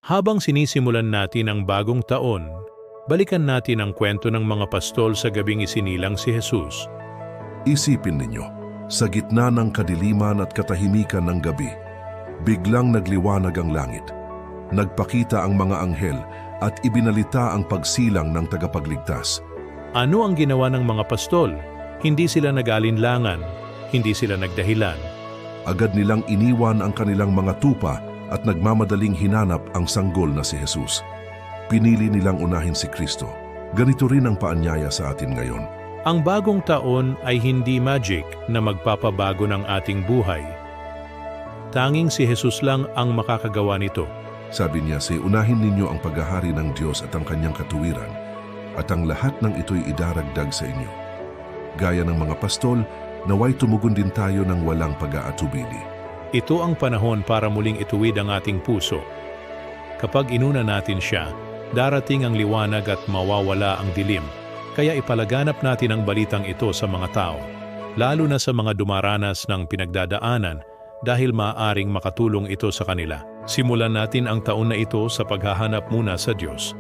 Habang sinisimulan natin ang bagong taon, balikan natin ang kwento ng mga pastol sa gabing isinilang si Jesus. Isipin ninyo, sa gitna ng kadiliman at katahimikan ng gabi, biglang nagliwanag ang langit. Nagpakita ang mga anghel at ibinalita ang pagsilang ng tagapagligtas. Ano ang ginawa ng mga pastol? Hindi sila nag-alinlangan, hindi sila nagdahilan. Agad nilang iniwan ang kanilang mga tupa at nagmamadaling hinanap ang sanggol na si Jesus. Pinili nilang unahin si Kristo. Ganito rin ang paanyaya sa atin ngayon. Ang bagong taon ay hindi magic na magpapabago ng ating buhay. Tanging si Jesus lang ang makakagawa nito. Sabi niya, unahin ninyo ang paghahari ng Diyos at ang kanyang katuwiran, at ang lahat ng ito'y idaragdag sa inyo. Gaya ng mga pastol, naway tumugon din tayo ng walang pag-aatubili. Ito ang panahon para muling ituwid ang ating puso. Kapag inuna natin siya, darating ang liwanag at mawawala ang dilim. Kaya ipalaganap natin ang balitang ito sa mga tao, lalo na sa mga dumaranas ng pinagdadaanan dahil maaaring makatulong ito sa kanila. Simulan natin ang taon na ito sa paghahanap muna sa Diyos.